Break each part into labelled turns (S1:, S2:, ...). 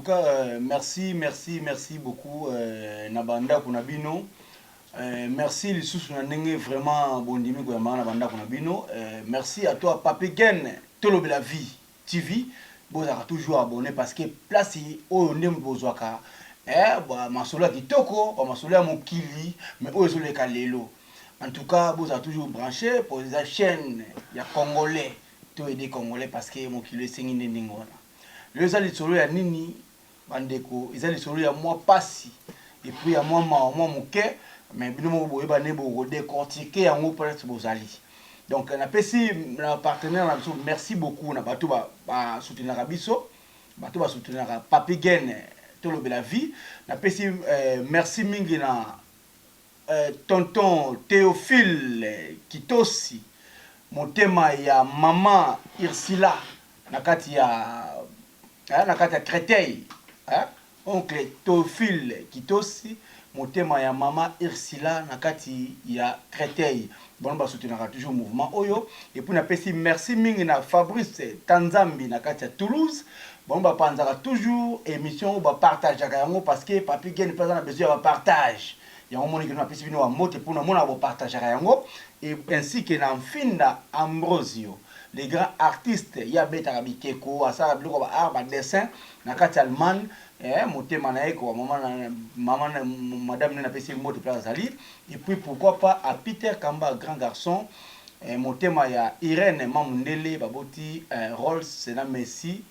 S1: cas, merci beaucoup, Nabanda Kunabino. Merci les sous vraiment bondimi Nabanda Kunabino. Merci à toi, Papiken, Tolobe la vie, TV. Vous avez toujours abonné parce que place où on aime Bozwaka. Masola Kitoko, Masola Mokili, mais où est-ce que Kalelo. En tout cas, vous avez toujours branché pour la chaîne, il y a Congolais, tout aider Congolais parce que Mokili c'est une ningona. Les solo ya nini bandeko ezali solo ya moi pasi et puis ya moi moke mais bino mo boyeba ne bo décortiquer yango presque bozali. Donc na pesi na partenaire na biso merci beaucoup na bato ba soutenir biso bato ba soutenir Papigen Tolobe la vie na pesi merci mingi na tonton Théophile Kitosi motema ya maman Ursula nakati ya nakati ya Créteil, oncle Théophile Kitosi, motema ya mama Ursula nakati ya Créteil. Bon ba soutenir toujours mouvement oyo et puis na pesi merci mingi na Fabrice Tanzambi nakati ya Toulouse. Bon ba panzaka toujours émission ba partage yango parce que papi gen pas na besoin de partage. Yango moni que na pesi bino wa mote pour na mona ba partage yango et ainsi que na Mfinda Ambrosio. Les grands artistes, il y a Beta Bikeko, Asara Bloko, Arba Dessin, Nakati Alman, Moté Manaeko, maman, madame n'a pas essayé de mot de place Ali, et puis pourquoi pas à Peter Kamba, grand garçon, Moté Maya, Irène Mamundele, Baboti, Rolls, Sena Messi,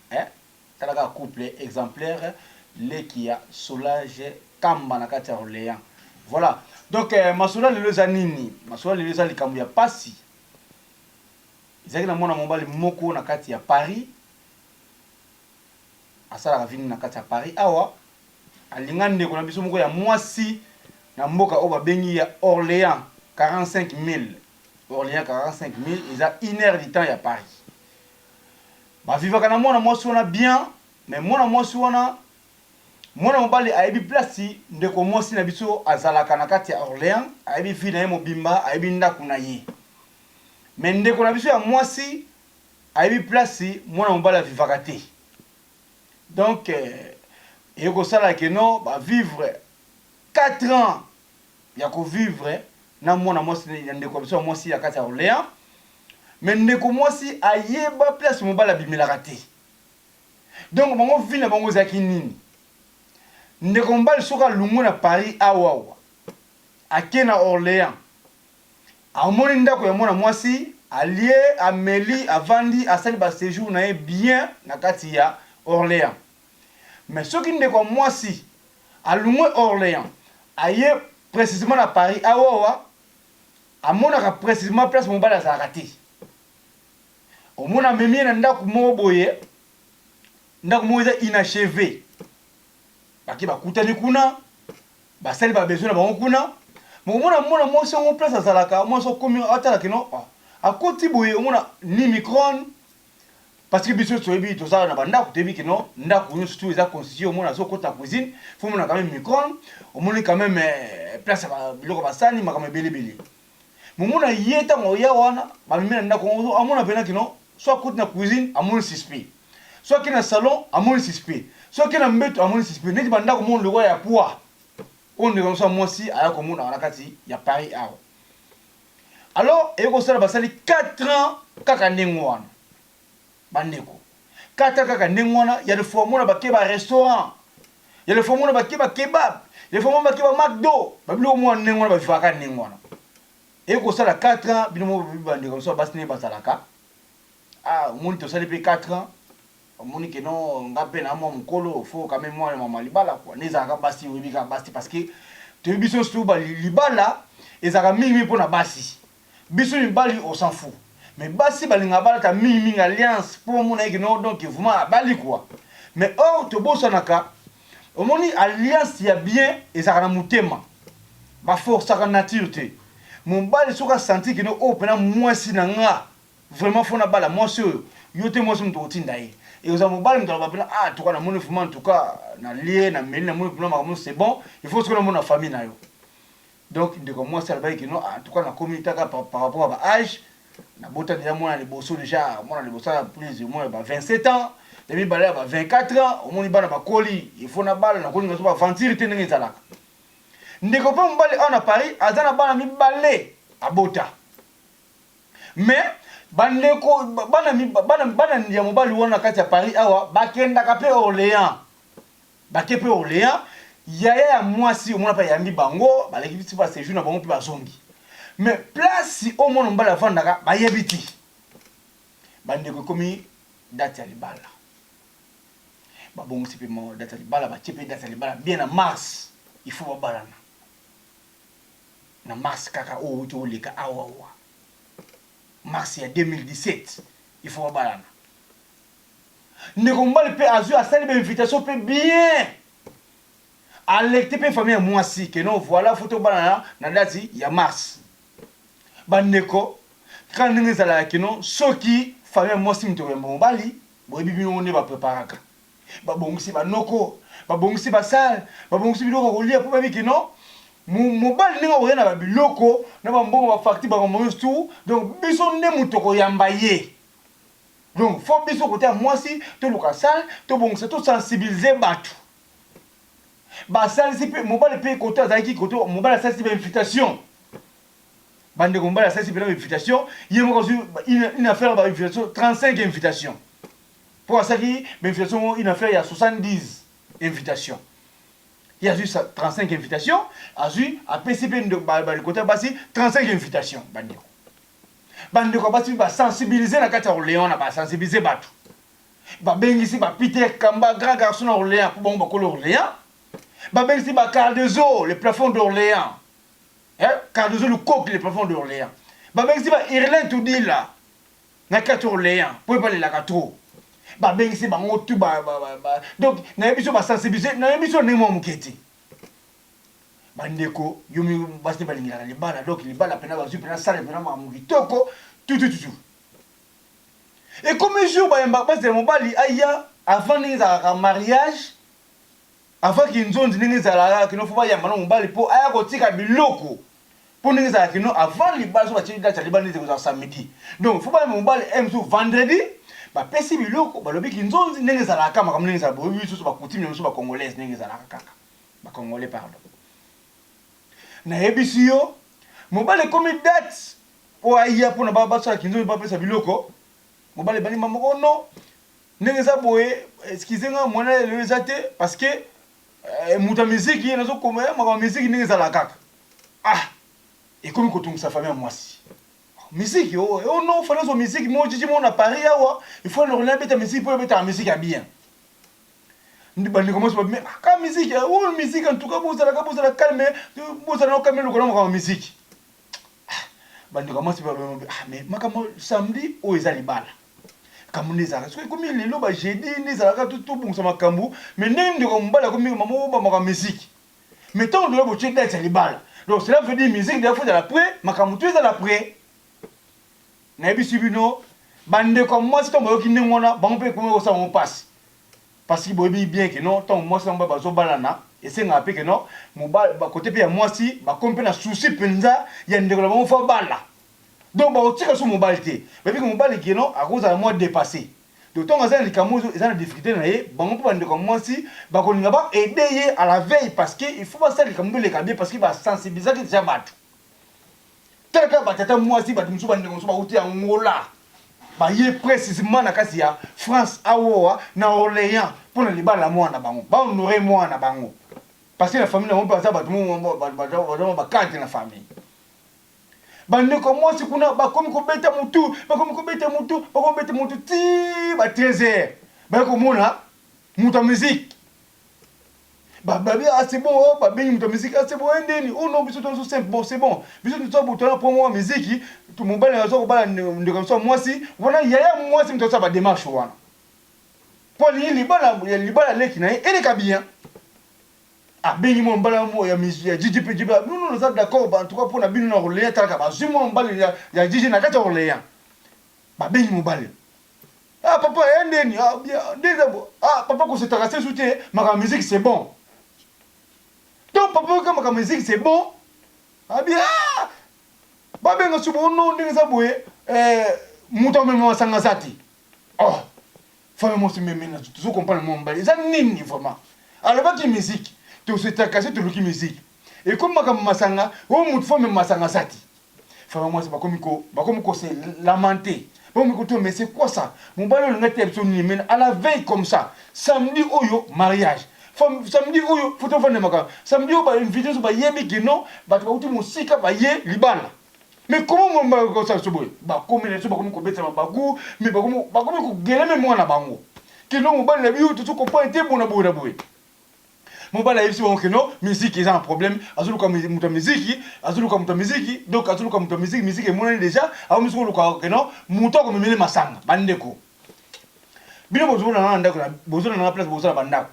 S1: Talaga couple exemplaire, Lekia, Solange, Kamba, Nakati Orléans. Voilà. Donc, Masoula Lelezanini, Masoula Lelezanini Kambuya Passi. Izaki na mwana mobali moko na kati ya Paris asala ravini na kati ya Paris awa alingande ko na biso moko ya mwasi na mboka oba bengi ya Orléans 45 000 Orléans 45 000 eza 1 heure du temps ya Paris ba vivaka na mwana mwasi wana bien mais mwana mwasi wana mwana mobali ayebi place ndeko mwasi na biso azalaka na kati ya Orléans ayebi vi na ye mobimba ayebi ndako na ye. Mais ndeko na biso ya mwasi ayebi place mwana mobali avivaka te. Donc eko sala ke non ba vivre 4 ans ya ko vivre na mwana mwasi ndeko biso mwasi ya kati ya Orléans. Mais ndeko mwasi ayeba place mobali abimelaka te. Donc bango vina bango zaki nini? Ndeko mobali soka lungu na Paris awawa. Ake na Orléans. Amoni ndako ya mwana mwasi allié Amélie avandi asali ba séjour na bien na kati ya Orléans. Mais ce qui ndeko mwasi alungwe Orléans aye précisément na Paris awawa amonaka précisément place mobali azalaka te. Omona memi na ndako moko boye ndako moko eza inachevé. Baki bakutani kuna basali ba besoin na bango kuna. Mona mwasi on place azalaka mwasi komi atala kino akoti boye omona ni micron parce que biso toyebi to ça na banda ko tebi kino ndako nyonso tout eza constitué omona zo kota cuisine faut mona quand même micron omona quand même place ba biloko basani makama belebele mona yeta mo ya wana ba mimena ndako omona pena kino soit kota na cuisine amona suspect soit kina salon amona suspect soit kina mbeto amona suspect neti banda ko mona loko ya poids. On est comme ça, moi aussi, à la commune, à la Kati, il y a Paris. Alors, il y a 4 ans, kaka nengwana. Bandeko. 4 ans, kaka nengwana, il y a des fois, on a un restaurant. Il y a des fois, on a un kebab. Il y a des fois, on a un McDo. Il y a des fois, on a un nengwana. Et il y a 4 ans, il y a des fois, on a 4 ans. Moni que non ngape na mo mkolo faut quand même moi mama libala quoi nezaka basi wibika basi parce que te biso stu ba libala ezaka mingi pour na basi biso libali on s'en fout mais basi balinga bala ta mingi alliance pour mon que non donc vraiment bali quoi mais or to bossa naka omoni alliance ya bien ezaka na mutema ba force ka nature te mon bali soka senti que no opena mwasi na nga vraiment faut na bala mwasi yote mwasi mto otinda ye. Et aux amobales, nous avons dit, ah, tout cas, dans mon en tout cas, dans lié, dans mêlé, dans mon c'est bon, il faut que nous ayons famille. Donc, de moi, c'est le qui nous, en tout cas, dans la communauté par rapport à l'âge, nous avons déjà, moi, les bossons déjà, moi, les bossons plus ou moins 27 ans. Demi balé à 24 ans, au moins il bana bakoli, il faut na balle na koli ngaso ba ventir te ndenge zalaka. Ndeko pa mbale on à Paris, azana bana mi balé à Bota. Mais bandeko bana ya mobali wana kati ya Paris awa bakenda ka pe Orléans. Bake pe Orléans, yaya ya mwasi au moins pa yambi bango, baleki biti ba séjour na bango pe bazongi. Mais place si au moins mbala vandaka ba yebiti. Bandeko komi date ya libala. Bon, c'est pour date libala, date libala bien en mars, il faut balana. Na mars kaka o to le ka awa. Mars ya 2017, il faut balana. Ne combat pe azu a salle invitation pe bien. Alecte pe famille moi si que non voilà photo balana na date ya mars. Bandeko quand nous allons que non soki famille moi si mto mbali, bo bibi on ne va préparer. Babongisi ba noko babongisi ba sale babongisi biloko kolia po babi kino mobali ninga oyena ba biloko na ba mbongo ba facture ba moyo tout donc biso nde mutoko yamba ye donc faut biso côté mwasi to luka sale to bongisa to sensibiliser batu ba sale si pe mobali pe côté azaki côté mobali ça c'est invitation bande mobali ça c'est une invitation yemo ko une affaire ba invitation 35 invitations. Pour ça, l'invitation, il a fait il y a 70 invitations. Il y a juste 35 invitations. À PCP de côté bassi, 35 invitations. Bandeko bassi va sensibiliser la carte Orléans, va sensibiliser Batou. Va bien ici, va Peter Kamba, grand garçon Orléans, pour bon bacolo Orléans. Va bien ici, va Cardezo, le plafond d'Orléans. Cardezo, le coq, le plafond d'Orléans. Va bien ici, va Irlande, tout dit là. La carte Orléans, pour parler la carte. Ba bengisi bango tu donc na biso ba sensibiliser na biso ne mo muketi bandeko yomi basi balingira na libala donc libala pena ba pena sale pena ma mukitoko tout et comme jour ba yamba basi mo bali aya avant ninza mariage avant ki nzondi ninza la ki no fo ba yamba no mbali po aya ko tika biloko pour ninza ki no avant libala so ba ti date libala ninza samedi donc fo ba mo mbali emso vendredi ba pesi biloko balobi ki nzonzi ndenge za la kama comme ndenge za bobi biso ba coutume biso ba congolaise ndenge za la kaka ba congolais pardon na ebisi yo mobale komi date o aya pona ba ba sa ki nzonzi ba pesa biloko mobale bani mamoko no ndenge za boye excusez moi mwana le ezate parce que muta musique nazo komela ma musique ndenge za la kaka et comme kotum sa famille mwasi musique oh non faut la musique moi je dis mon à Paris awa il faut le relancer ta musique pour mettre la musique à bien ndi bandi commence pas mais ka musique oh musique en tout cas vous allez calmer vous allez calmer le colon musique bandi commence pas mais makamo samedi o ezali bala kamuneza parce que comme il lo ba jeudi ni za ka tout bon ça makambu mais nende ko mbala ko mi mamo ba maka musique mais tant de bo tchenda ezali bala donc cela veut dire musique de faut de l'après makamu tu es à l'après na ebisi bino bande comme moi si ton boyo ki ngona bango pe ko ça on passe parce que boyebi bien que non ton moi ça ba zo balana et c'est nga pe que non mo ba côté pe moi si ba kompe na souci penza ya ndeko la mo fa bala donc ba otika so mobile te mais que mobile ki non à cause de moi dépassé donc ton azana likamuzo ezana difficulté na ye bango pe bande comme moi si ba ko ninga ba aider à la veille parce que il faut pas ça likamuzo le kabie parce qu'il va sensibiliser que déjà battu tel que batata moi si batu musu bande musu ba uti angola ba ye précisément na kasi ya France awoa na Orléans pour na libala mwana bango ba honorer mwana bango parce que la famille na mpa batu ba carte na famille bande ko moi si kuna ba komi ko beta mutu ti ba 13h ba ko mona muta musique bah c'est bon oh bah ben muta musique c'est bon ndeni oh non biso tout simple bon c'est bon biso tout ça bouton pour moi musique tout mon bal zo ko bala de comme ça moi si voilà yaya moi si muto ça ba démarche wana pour libala leki na ele ka bien ben mo mbala mo ya musique ya Gigi pe Giba nous ça d'accord en tout cas pour na binu na Orléans talaka ba zumo mbala ya Gigi na kata Orléans bah ben mo bala papa ndeni bien ndezabo papa ko se tracer soutien ma musique c'est bon. Donc papa comme la musique c'est bon. Bien. Ba benga subo no ndinga sabwe muto memo sangazati. Oh. Femme moi c'est même tu comprends mon mobali ça nini vraiment alors qui musique tu se cassé tu le musique et comme masanga o mutu femme masanga sati femme moi c'est pas comme c'est lamenté bon mais c'est quoi ça mon ballon le net mais à la veille comme ça samedi oyo mariage samedi oyo photo vendre maka samedi oyo une vidéo ba yebi que non ba tu uti musika ba ye libala mais comment mon ba ça se boy ba comme les ba comme ko beta ba go mais ba comme ko gele même moi na bango que non mon ballon la bio tu comprends était bon na boy mon ballon la bon que non musique ils ont un problème azulu comme muta musique azulu comme muta musique donc azulu comme muta musique mon déjà a musique ko que non muta ko mimele masanga bandeko bino bozona na ndako na bozona na place bozona bandako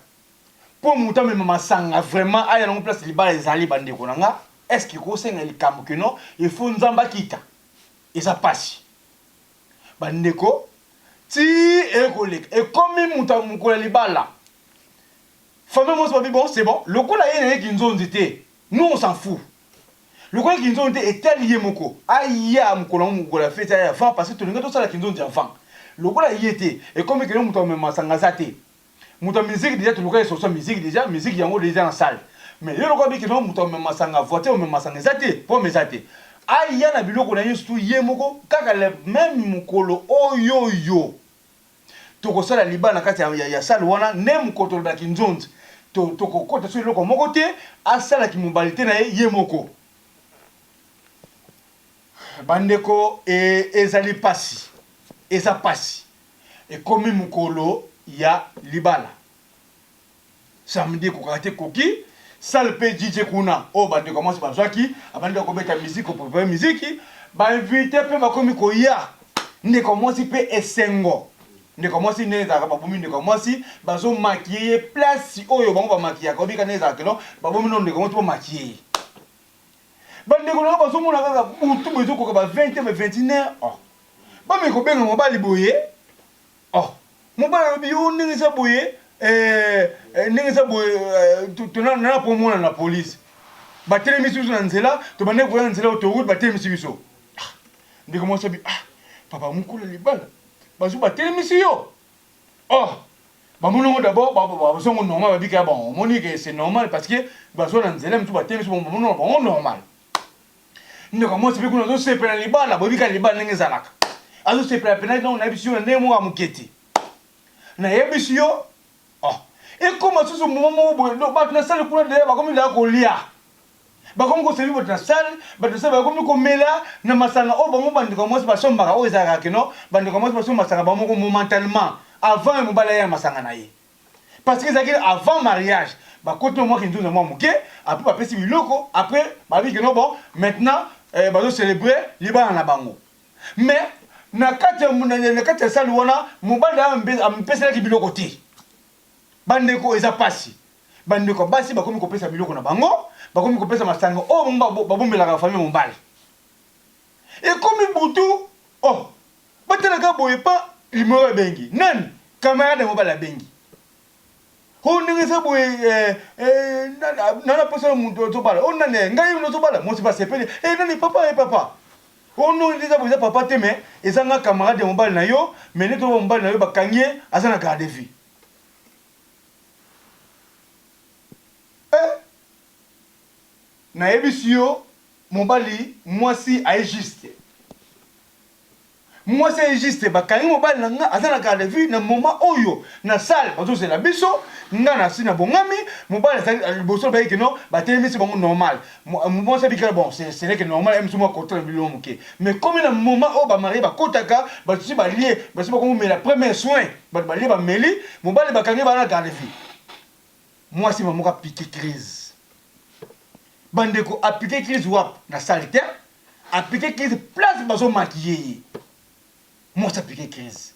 S1: pour muta même masanga vraiment aya na place libala ezali bandeko nanga est-ce que ko senga likambo que non il faut nzamba kita et ça passe bandeko ti e kolek et comme muta mukola libala fameux moi c'est bon c'est bon le coup là il y a qui nous ont dit nous on s'en fout le coup qui nous ont dit est lié moko aya mukola mukola fait ça avant parce que tout le monde tout ça là qui nous ont dit enfant le coup là il était et comme que nous muta même masanga zate muta musique déjà tout le cas sur musique déjà musique yango déjà en salle mais le lokola biki non muta même masanga voter même masanga zate pour mes zate aya na biloko na yesu ye moko kaka le même mukolo oyo toko sala libana kati ya salle wana ne mukoto ba kinzonzi toko kota so loko moko te asala ki mobilité na ye moko bandeko ezali pasi eza pasi et comme mukolo ya libala samedi ko kate koki salle pe DJ kuna o bande commence par zaki abande ko beta musique ko préparer musique ba inviter pe ba komi ko ya ne commence pe esengo ne commence ne za ba bomi ne commence ba zo maquiller place oyo bango ba maquiller ko bika ne za kelo ba bomi non ne commence po maquiller bande ko ba zo mona kaka butu bezo ko ba 20 mais 21 oh ba me ko benga mo ba liboye oh mo ba bi yo ne sa boye ndenge sa boye tona pomona na police batelemisi biso na nzela tobande koya na nzela autoroute batelemisi biso ndeko mwasi abi papa mokolo libala bazo batelemisi yo oh bamonongo d'abord bazongo normal babika ya bon omoni ke c'est normal parce que bazo na nzela mitu batelemisi bamonongo bango normal ndeko mwasi mpe kuna azosepela libala bobika libala ndenge ezalaka azosepela pena donc nayebisi yo na ndenge moko ya moketi nayebisi yo oh et comment ce moment où ba na salle kuna de ba comme la kolia ba comme ko sebi ba salle ba de salle ba comme ko mela na masanga o ba mo bandi ko mo ba somba o ezaka ke no bandi ko mo ba somba masanga ba mo momentalement avant mo bala ya masanga na ye parce que ça avant mariage ba koto mo ki ndu na mo muke après ba pesi biloko après ba bi que non bon maintenant ba zo célébrer libana na bango mais na kati salle wana mo bala am pesi ki biloko ti bandeko eza pasi bandeko basi bakomi kopesa biloko na bango bakomi kopesa masango o babombelaka famille mombali et comme butu oh batelaka boye pa limoro bengi nani camarade mobala bengi ho ndenge sa boye nana posa mutu tobala o nane ngai no tobala mo se pas sepeli nani papa o no ndeza boye papa te mais ezanga camarade mobali na yo mais ne to mobali na yo bakangye azana garde vie na yebisi yo mobali mwasi aye juste mwasi aye juste bakangi mobali na nga aza na garde vue na moment oyo na salle bazozela biso nga na si na bongami mobali azali liboso bayeke no batelemisi bango normal mwasi abikala bon c'est vrai que normal ayemisi mwa kota na biloko moke mais comme na moment oyo bamarie bakotaka basusi balie basusi bakomomela premier soin bato balie bameli mobali bakangi bana na garde vue mwasi mamoko apike crise bandeko appliquer crise wap na salle te appliquer crise place bazo maquiller moi ça appliquer crise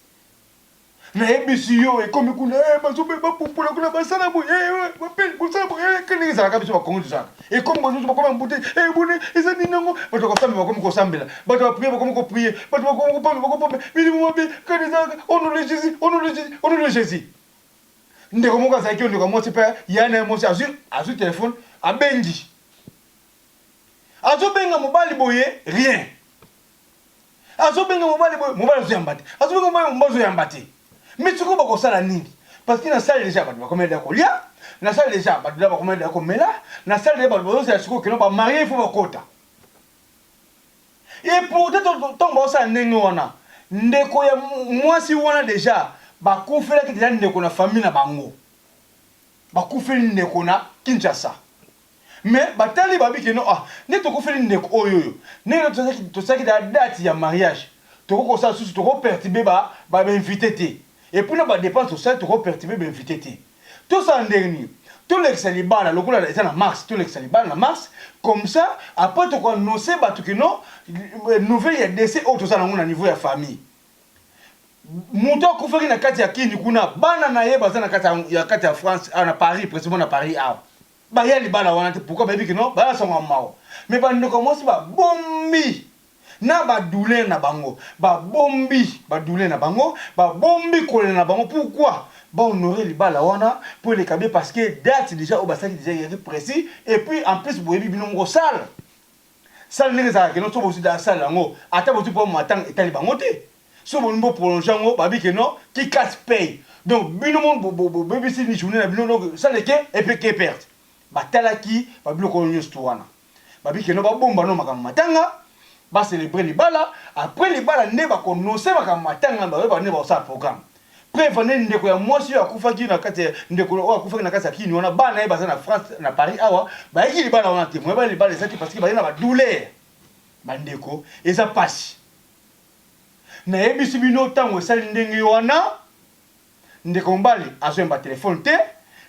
S1: na ebisi yo e comme kuna bazo be ba pupula kuna basala bo ba pel ko sa bo kene za ka biso ba kongo za e comme bazo ba comme mbuti bone ezani nango bato ko sambela ba comme ko sambela bato ba prier ba comme ko prier bato ba comme ko pombe minimum be kene za ono le Jésus ndeko mo ka za ki ndeko mo sepa yana mo si azu téléphone abendi azobenga mobali boye rien azobenga mobali boye mobali zo yambate azobenga mobali mobali zo yambate Mais tu comprends que ça la nini? Parce que dans la salle déjà, tu vas commettre des colia. Dans la salle déjà, tu vas commettre des comela. Dans la salle déjà, tu vas se marier, il faut un quota. Et pour ton ça n'engona. Ndeko ya moi si on a déjà, bah koufela qui déjà ndeko na famille na bango. Bah koufela ndeko na Kinshasa. Mais batali babi que non ah, ne to koufela ndeko oyo. Ne to ça qui la date ya mariage. To ko ça sous to ko perturber ba invité té. Et puis na ba dépense tout ça to ko perturber ba invité té. Tout ça en dernier. Tout l'ex-célibat, là, le coup là, c'est en mars, tout l'ex-célibat, en mars, comme ça, après, tu as annoncé, que non, nouvelle, il y a décès, tout ça, au niveau de la famille. Mouton, qu'on fait une carte à qui, nous, on a, banana, il y a carte à France, à Paris, précisément à Paris, ah. Bah, il y a les balles, on a, pourquoi, baby, que non, bah, là, sont en mort. Mais, bah, nous commençons, bah, bombi. Na ba doulé na bango, ba bombi, ba doulé na bango, ba bombi collé na bango. Pourquoi? Bah honorer les balles wana pour les câbles parce que date déjà au bassin déjà précis et puis en plus vous avez bien une salle. Salle n'est pas que nous sommes aussi dans la salle là ngo. Attends vous pour m'attendre et t'allez bangoter. So bon beau prolonger ngo babi que non qui casse paye. Donc bino mon bébé si ni journée na bino donc ça les que et puis qui perd. Bah talaki babi le colonial wana. Babi que non ba bomba non makam matanga. Ba célébrer les balles après les balles ne ba connaître makam matanga ba ne ba ça programme. Prévenez ndeko ya mwasi ya kufaki na kati ndeko wa kufaki na kati ya kini wana bana e baza na France na Paris awa ba yiki libala wana te moi ba libala ezaki parce que ba na ba douleur ba ndeko eza pasi na yebisi bino tango sali ndenge wana ndeko mbali azomba téléphone te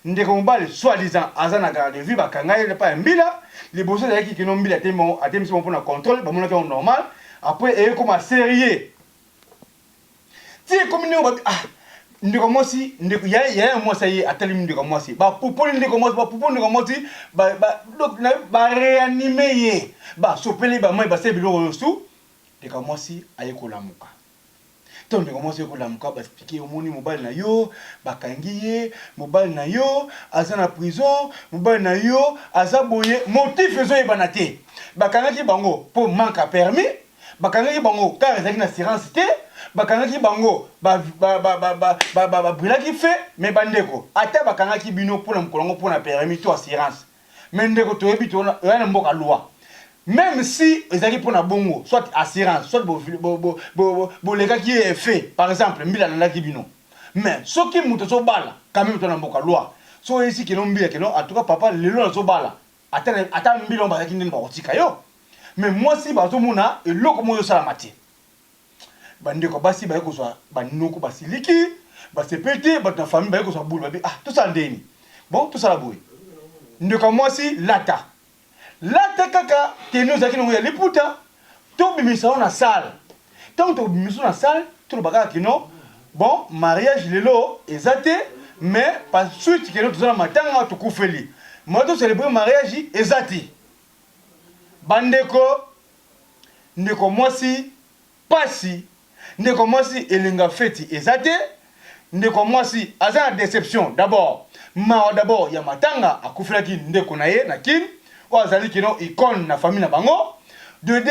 S1: ndeko mbali soi-disant azana garde vue ba kanga ile pa mbila liboso ya kiki no mbila temo atemisi mo na contrôle ba mona ka normal après et comme sérieux ti comme ni ba ah ndeko mosi ndeko ya moi ça y est atali ndeko mosi ba popoli ndeko mosi ba popoli ndeko mosi ba réanimer ye ba sopeli ba moi ba se bilo sou ndeko mosi aye kolamuka to ndeko mosi kolamuka ba expliquer au moni mobile na yo ba kangi ye mobile na yo aza na prison mobile na yo aza boye motif ezo yebana te ba kangaki bango pour manque à permis ba kangaki bango car ezaki na assurance te bakangaki bango brila ki fait mais bandeko ata bakangaki bino pour mkolongo pour na permis to assurance mais ndeko to yebi to na mboka loi même si ezaki pour na bongo soit assurance soit bo lekaki fait par exemple mbila na laki bino mais soki muto so bala quand même to na mboka loi so ici que non mbila que non en tout cas papa lelo na so bala ata mbila on bazaki ndeni ba kotika yo mais moi si bazo mona eloko moyo sala mati bandeko basi ba kozwa banoko basiliki basepete ba famille ba kozwa boule ba ah tout ça ndeni bon tout ça la boue ndeko moi si lata kaka teno zaki no ya liputa to bimisa na salle tant to bimisa na salle to baka kino bon mariage lelo ezate mais par suite que nous allons matanga to kufeli moi to célébrer mariage ezati bandeko ndeko moi si pasi ndeko mwasi elinga feti ezate ndeko mwasi aza na déception d'abord ya matanga akufelaki ndeko na ye na kin o azali kino icône na famille na bango de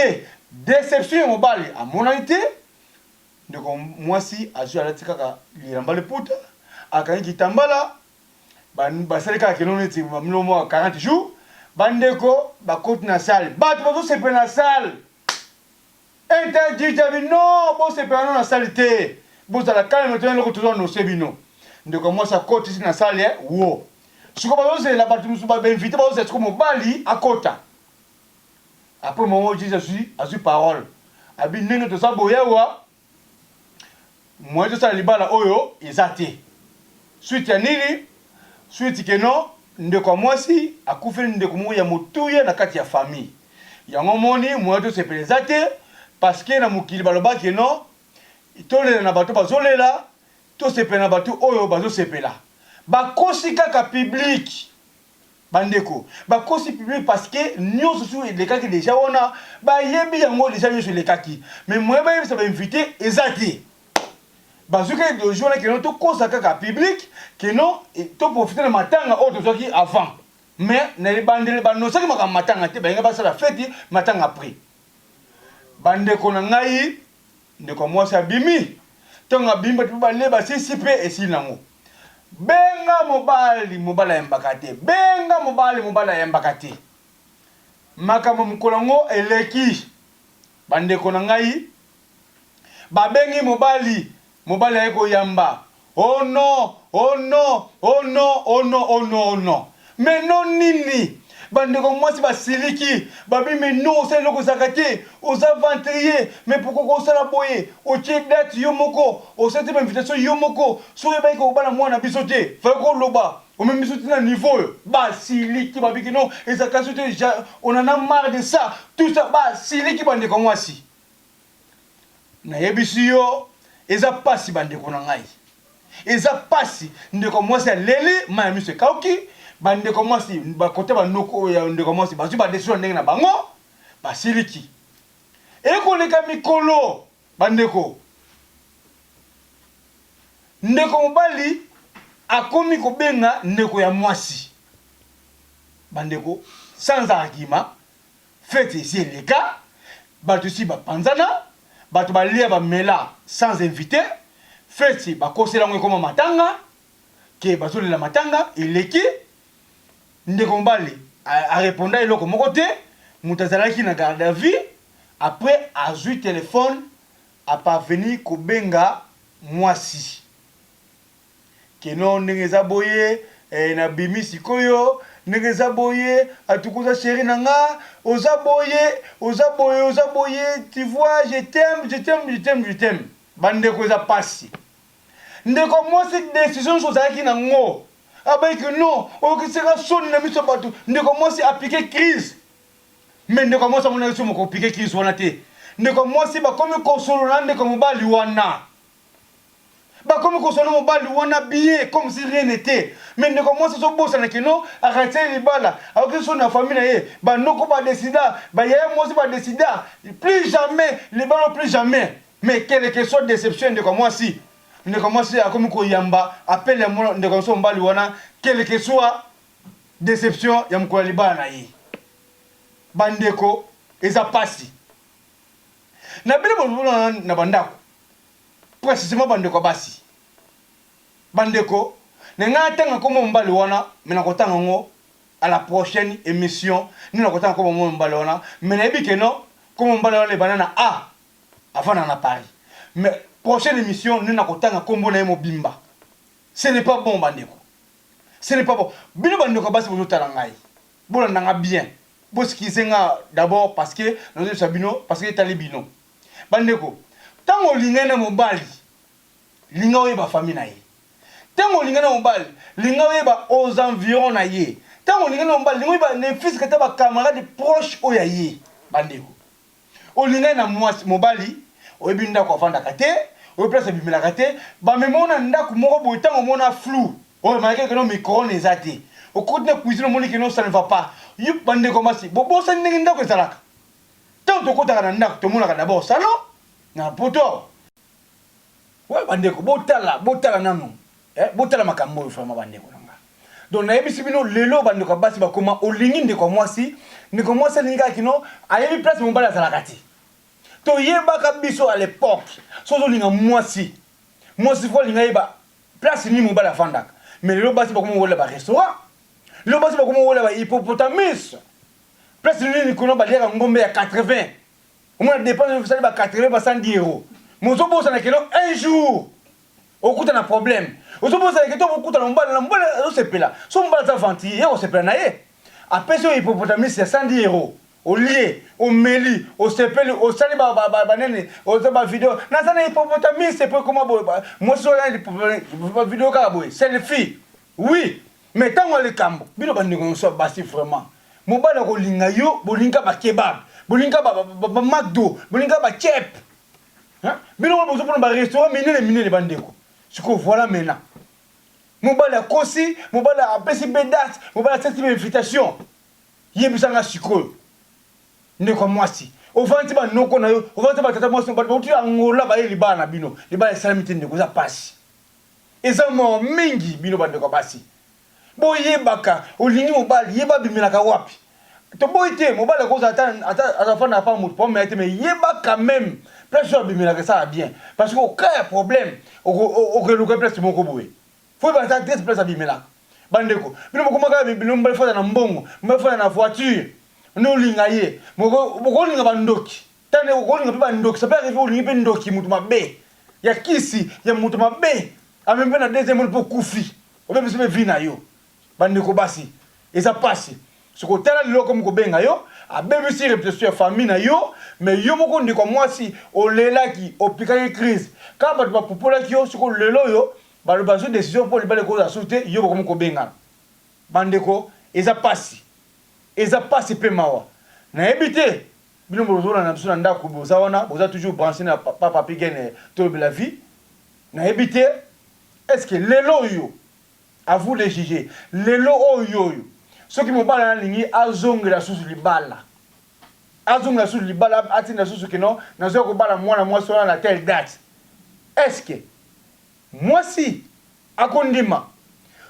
S1: déception ya mobali amonani te ndeko mwasi azwi alati kaka lilamba liputa akangi kitambala basali kaka kino neti bamilomo 40 jours bandeko bakoti na salle bato bazosepela na salle interdit non bon c'est pas non la saleté bon ça la calme maintenant le toujours no sebino ndeko moi ça côté ici na salle wo siko ba c'est la partie musu ba invité ba c'est comme bali à kota après moment où je suis à su parole abi nene to ça boya wa moi je ça libala oyo ezate suite ya nini suite que non ndeko moi si akufeli ndeko mo ya motuya na kati ya famille yango moni moi to c'est pelezate parce que na mukili baloba ke non tolela na bato bazolela to sepela na bato oyo bazosepela bakosi kaka public bandeko bakosi public parce que nyonso su elekaki déjà wana bayebi yango déjà nyonso elekaki mais moi bayebisa bainvité ezati bazuka de jour ke non tokosa kaka public ke non to profiter na matanga oyo tozwaki avant mais na libandeli banosaki makambo matanga te bayenga basala feti matanga après bandeko na ngai ndeko mwasi abimi tonga bimba tuba leba sisipe esinango benga mobala embakate benga mobala embakate makambo mukolongo eleki bandeko na ngai babengi mobali eko yamba oh non oh non oh non oh non oh non oh non mais non nini bandeko mwasi basiliki babime non osali loko zakate oza ventrier mais pourquoi osala boye otie date yo moko osati ba invitation yo moko soki bayika kobala mwana biso te fai koloba omemi biso te na niveau basiliki babiki non ezalaka so te on en a marre de ça tout ça basiliki bandeko mwasi nayebisi yo eza pasi bandeko na ngai eza pasi ndeko mwasi aleli maya miso ekauki bandeko mwasi bakote banoko ya ndeko mwasi bazwi badesio ndenge na bango basiliki ekoleka mikolo bandeko ndeko mobali akomi kobenga ndeko ya mwasi bandeko sans argument fete esi eleka bato si bapanzana bato balia bamela sans invité fete bakosela ngo ekoma matanga ke bazolela matanga eleki ndeko mobali areponda eloko moko te moto azalaki na garde à vue après azwi téléphone aparvenir kobenga mwasi keno ndenge eza boye na bimi sikoyo ndenge eza boye atukuza chéri na nga oza boye tu vois je t'aime bandeko eza pasi ndeko mwasi décision ozalaki nango abayiki non okiseka soni na miso bato ndeko mwasi apike crise mais ndeko mwasi amonaki so moko pike crise wana te ndeko mwasi bakomi kosolola ndeko mobali wana bakomi kosolola mobali wana bien comme si rien n'était mais ndeko mwasi azobosana kino akatie libala akoki so na famille na ye banoko badesida bayaya mwasi badesida plus jamais libala plus jamais mais quelle que soit déception ndeko mwasi ndeko mwasi akomi koyamba appelle ndeko mwasi mobali wana quelle que soit déception ya mokolo ya libala na ye bandeko eza pasi na bino bolona na bandako précisément bandeko basi bandeko nenga tanga komo mobali wana mena kotanga ngo à la prochaine émission ni na kotanga komo mobali wana mena ebike no komo mobali wana le banana a avant na Paris mais prochaine émission ni na kotanga kombo na mo bimba ce n'est pas bon bandeko ce n'est pas bon bino bandeko basi bozo tala ngai bola nanga bien boskizenga d'abord parce que nous sabino parce que tali bino bandeko tango lingana mobali linga oyeba famille na ye tango lingana mobali linga oyeba aux environs na ye tango lingana mobali linga oyeba ne fils que ta ba camarade proche oya ye bandeko olingana na mwasi mobali oyebi ndako afanda kate oyebi place bimela kate ba memona ndako moko boye tango mona flou oye malgré que no micro eza te okoti na cuisine omoni que non ça ne va pas yo bandeko masi bobosani ndenge ndako ezalaka ntango tokotaka na ndako tomonaka d'abord salon na poto ouais bandeko botala nano botala makambo oyo vraiment bandeko nanga donc nayebisi bino lelo bandeko basi bakoma olingi ndeko mwasi alingaka kino ayebi place mobali azalaka te toyebaka biso à l'époque soki olinga mwasi fo alinga yeba place nini mobali afandaka mais lelo basi bakoma olela barestaurant lelo basi bakoma olela bahipopotamus place nini kono baliaka ngombe ya 80 omona dépense osali ba 80 ba 110 euros mozobosana kelo un jour okuta na problème ozobosana keto okuta na mbala osepela so mbala za vanti ye osepela na ye apesi oyo hipopotamus ya 110 euros olie omeli osepeli osali banene oza ba video nazana hipopotamus epo koma boye mwasi oyo ba video kaka boye selfie oui mais tango likambo bino bandeko nyonso basi vraiment mobali akolinga yo bolinga ba kebab bolinga ba McDo bolinga ba chep bino bozopona ba restaurant minene bandeko siko voilà maintenant mobali akosi mobali apesi bedat mobali asesi ba invitation yebisanga sikoyo ndeko mwasi ovanti ba noko na yo ovanti ba tata mwasi ba uti angola ba libana na bino libana esalamite ndeko za pasi eza mo mingi bino bandeko basi boyebaka olingi mobali yeba bimelaka wapi to boyite mobali koza atafana pa moto po mais yeba quand même place so bimela que ça va bien parce que au cas problème au relouer place mon koboé faut pas ça des place bimela bandeko bino mokomaka bino mbele fa na mbongo mbele fa na voiture no linga ye moko linga bandoki tane ko linga pe bandoki ça peut arriver au linga pe ndoki mutu mabe ya kisi ya mutu mabe amembe na deuxième monde pour kufi obe se vina yo bandeko basi et ça passe ce côté là lelo comme ko benga yo abebisi réputation ya famille na yo mais yo moko ndiko mwasi olelaki opikaki crise quand bato bapopolaki yo siko lelo yo bazwi décision pour libala koza sauter yo boko moko benga bandeko eza pasi pe mawa na ebité bino bozola na biso na ndako boza wana boza toujours branché na papa pigene to la vie na ebité est-ce que lelo yo à vous de juger lelo oyo yo ceux qui mobala na lingi azongela susu libala atina susu que non na zo ko bala mwana mwasi wana na telle date est-ce que moi si akondima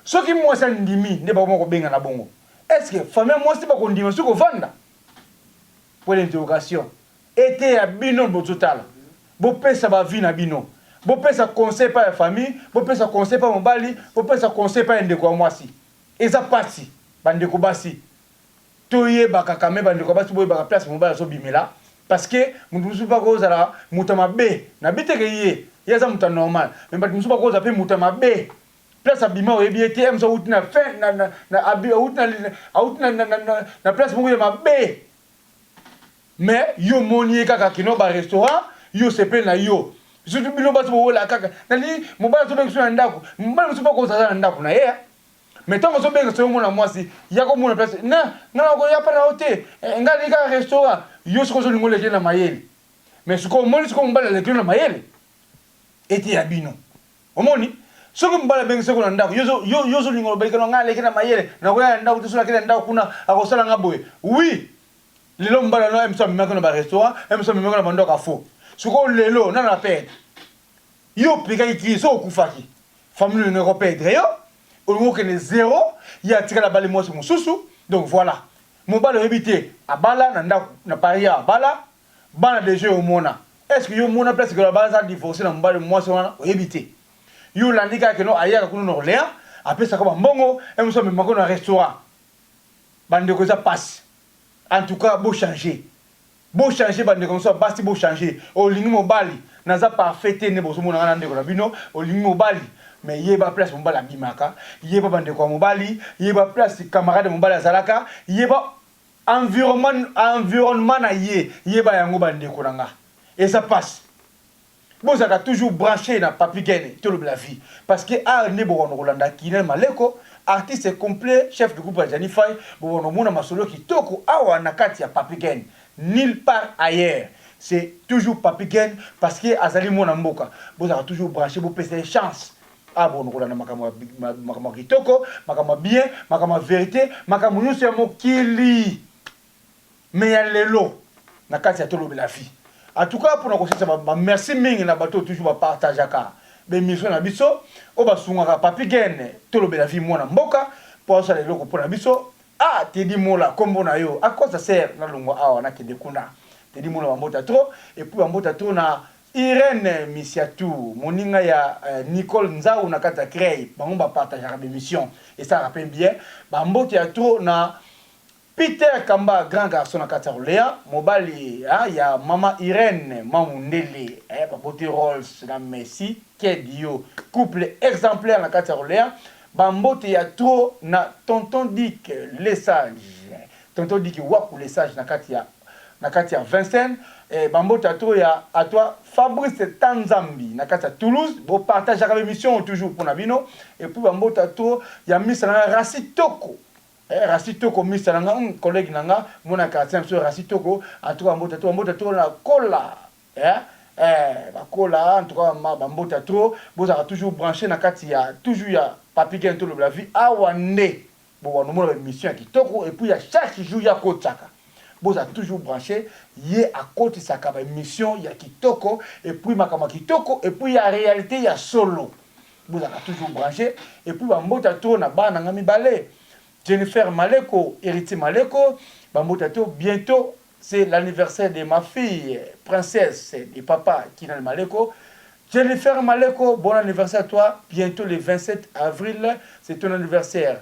S1: soki mwasi ndimi nde ba ko benga na bongo est-ce que famille mwasi ba kondima soko vanda pour l'interrogation était ya bino bototala bo pesa ba vie na bino bo pesa conseil pa ya famille bo pesa conseil pa mobali bo pesa conseil pa ndeko mwasi eza parti bandeko basi toye bakakame bandeko basi boye baka place mobali so bimela parce que mutu pas ko zala mutama be na biteke ye yeza muta normal mais ba mutu pas ko za pe mutama be place abima o ebiete em so utina fin na abi na place mo ya mabe mais yo moni kaka kino ba restaurant yo sepe na yo surtout bino basi bo la kaka na li mobali so be so na ndako mobali mutu pas ko za na ndako na ye mais tant que so benga so mona mwasi ya ko mona place na ko ya para hotel ngali ka restaurant yo so zo ngole na mayele mais ce ko moni ce ko mbala le na mayele eti ya bino omoni soko mbala benga so ko na ndako yo zo ngolo be kana ngale na mayele na ko ya ndako to so na ndako kuna akosala ngaboye oui lelo mbala no emso mmako na ba restaurant emso mmako na bando ka fo ce ko lelo na na pete yo pika iki so kufaki famille ne repète yo au que les zéro il y a tiré la balle moi sur mon sous donc voilà mon balle éviter à bala na paria à bala bana de jeu au mona est-ce que yo mona place que la balle ça divorcer na balle moi sur éviter yo landika que non aya ka kuno Orléans après ça comme mbongo et nous sommes même na restaurant bande ko ça passe en tout cas beau changer bande comme ça basti beau changer au lingi mobali na za parfaité ne bozo mona na ndeko na bino au lingi mobali mais yeba place mobali bimaka yeba bande kwa mobali yeba place camarade mobali azalaka yeba environnement na yeba yango bande ko nanga et ça passe bon ça a toujours branché na papigene to la vie parce que a ne bo no Rolanda Kinel Maleko artiste complet chef du groupe Janify bo no mona masolo kitoko awa na kati ya papigene nulle part ailleurs c'est toujours papigene parce que azali mona mboka bon ça a toujours branché bo pèse chance ah bon on a makama kitoko makama bien makama vérité makama nyuso ya mokili mais ya lelo na kati ya tolo la vie en tout cas pour na kosisa merci mingi na bato toujours ba partageaka be mission na biso o ba sunga papigene tolo la vie mona mboka pour ça lelo ko pona biso ah te di mola kombo na yo à quoi ça sert na longo awa na kende kuna te di mola mbota trop et puis mbota trop na Irène Misiatou, moninga ya Nicole Nzao na kata créé, bango ba partager la émission et ça rappelle bien, bambo théâtre na Peter Kamba grand garçon na kata Orléans, mobali ya mama Irène Mamundele, ba beauté Rolls na Messi, Kedio, couple exemplaire na kata Orléans, bambo théâtre na tonton Dick les sages. Tonton Dick waku les sages na kati ya Vincennes. Bambo tato ya à toi Fabrice Tanzambi na kati ya Toulouse bo partage la émission toujours pour nabino et puis bambo tato ya misala Rasitoko Rasitoko misala nga collègue nanga mona quartier sur Rasitoko en tout cas bambo tato na kola ba kola en tout cas bambo tato bo ça toujours branché na kati ya toujours ya papi gento la vie awande bo wana mona émission kitoko et puis ya chaque jour ya kotaka vous a toujours branché yé à côté sa émission ya kitoko et puis makama kitoko et puis ya réalité ya solo vous a toujours branché et puis bambota to na bana ngami balé Jennifer Maleko héritier Maleko bambota to bientôt c'est l'anniversaire de ma fille, princesse et papa Kinan Maleko. Jennifer Maleko, bon anniversaire à toi. Bientôt le 27 avril, c'est ton anniversaire.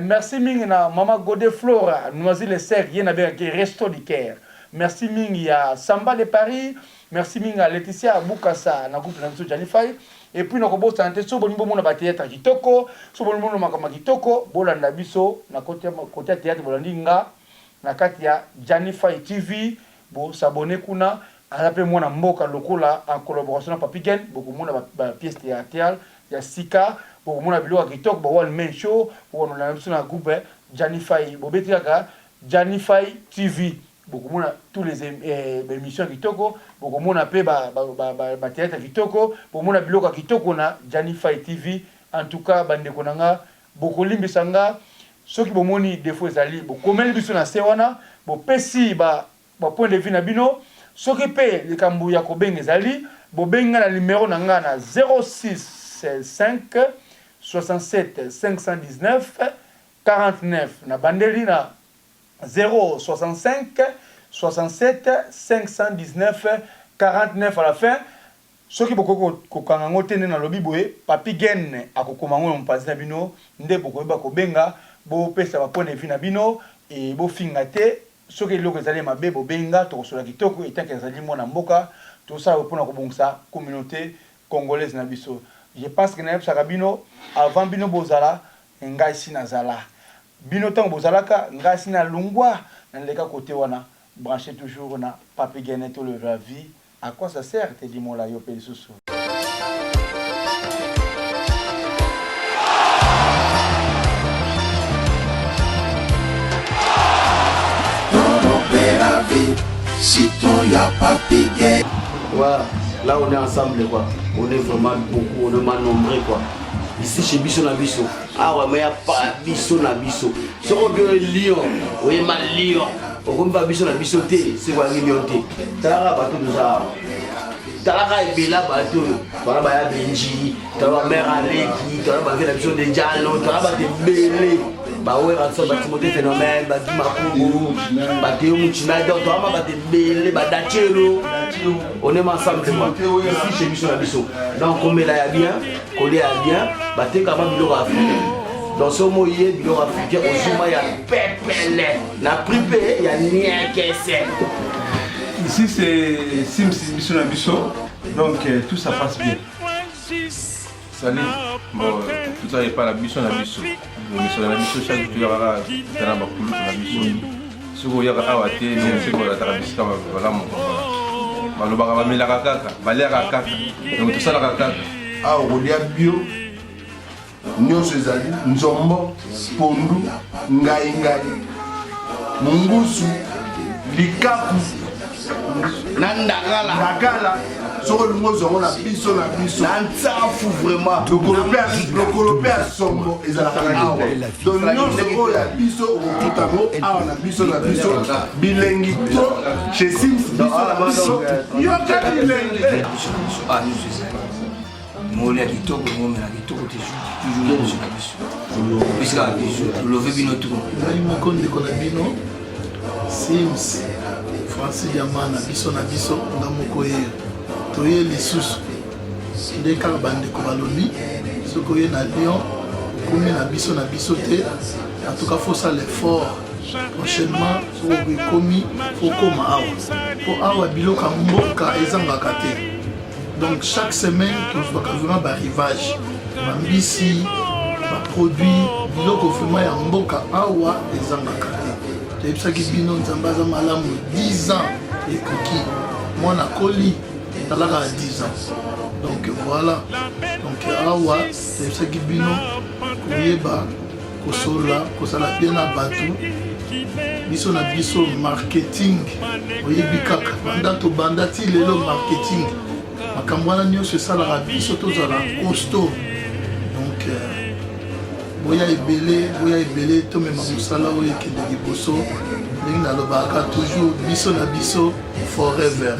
S1: Merci Mingina, Maman Godé Flora, Noisy-le-Sec, il y a un resto du Caire. Merci Ming à Samba de Paris. Merci Ming à Laetitia Boukassa, na groupe Nanso Janifai. Et puis nous avons santé so bonimo na ba théâtre kitoko, so bonimo na makama kitoko, bolanda biso na côté théâtre bolandinga na kati ya Janifai TV, bo s'abonner kuna, alape mwana mboka lokola en collaboration na Papi Gen, beaucoup mona ba pièce théâtrale, ya Sika, beaucoup mona bilo kitoko, bo one man show, bo na biso na groupe Janifai, bo betiaka Janifai TV. Beaucoup mona tous les émissions kitoko, beaucoup mona pe ba théâtre kitoko, beaucoup mona biloka kitoko na Janifai TV. En tout cas bande konanga beaucoup limbisanga soki bomoni défaut ezali bokomeli biso na se wana bo pesi ba point de vue na bino soki pe likambu ya kobenga ezali bo benga na numéro na nga na 065 67 519 49 na bandeli na 065 67 519 49 à la fin. Ce qui beaucoup kokango tene na lobi boye Papi Gen akokomango mpazi na bino nde boko ba ko benga bo pesa ba point de vue na bino et bo fingate ce qui loko zali mabe bo benga to sola kitoko et tant que zali mona mboka tout ça pour na ko bongsa communauté congolaise na biso. Je pense que na yebsa bino avant bino bozala ngai sinazala. Bino tango bozalaka ngasi na lungwa na leka côté wana branché toujours na Papi Gen to le la vie. À quoi ça sert te dis moi là yo pe susu.
S2: La vie si ton ya Papi Gen.
S3: Ouais, là on est ensemble quoi. On est vraiment beaucoup, on est mal nombreux quoi. Ici chez Bisso na Bisso. Ah ouais, mais il n'y a pas Bisso na Bisso. Si on veut un lion, on est mal lion. On ne peut pas Bisso na Bisso, c'est quoi un lion? T'as bateau de ça. T'as la bella bateau. T'as la Benji, t'as la mère Aleki, t'as la Bisso de Diallo, t'as la Bélé. Bah ouais, on va se monter phénomène, bah tu m'as couru, bah tu es où tu m'as dit, toi bah tu es belle, bah d'achelo. On est ensemble moi. Ici chez Bisso na Bisso. Donc on met là bien, collé à bien, bah tu es capable de le faire. Dans ce mot il y a de l'Africain, au Zuma il y a pépélé, la pripé il y a rien qui est.
S4: Ici c'est Sims Bisso na Bisso, donc tout ça passe bien. Salut, bon, tout ça n'est pas la Bisso na Bisso. Mais sur la Bisso, chaque jour, il y aura un bakoulou sur la Bisso. Si vous avez un awaté, c'est quoi la Tarabisca, voilà mon papa. Malobara, mais la rakaka, valère rakaka. Donc tout ça la rakaka.
S2: Ah, on y a bio. Nyonso ezali, nzombo, pondu, ngai ngai. Mungusu, likaku.
S3: Nandagala.
S2: Ndagala. Sur le mot on a Bisso na Bisso.
S3: Fou vraiment.
S2: Le colopère sombo et la awa. Donc nous on a Bisso au Kutamo, on a Bisso na Bisso. Bilengi to chez Sims Bisso na Bisso. Yoka bilengi.
S5: Ah nous c'est ça. Moi les kitoko, moi mais la kitoko toujours Bisso na Bisso. Bisso na Bisso. Le veut bino tout.
S6: Ngai moko ndeko na bino Sims Francis Yamana Bisso na Bisso ngamoko ye. Toye lisusu nde kaka bandeko balobi soki oye na Lyon okomi na biso te en tout cas faut ça l'effort prochainement soki ekomi faut koma awa po awa biloko ya mboka ezangaka te donc chaque semaine tozwaka vraiment barivage bambisi baproduit biloko vraiment ya mboka awa ezangaka te toyebisaki bino nzambe aza malamu 10 ans ekoki mwana koli talaka à 10 ans. Donc voilà. Donc awa, c'est ce qui bino koyeba kosola, kosala bien na batu. Biso na biso marketing. Oyebi kaka banda to banda ti lelo marketing. Makambo wana nyonso esalaka biso tozala costaud. Donc boya ebele tomema mosala oyo ekende liboso. Ndenge nalobaka toujours biso na biso forever.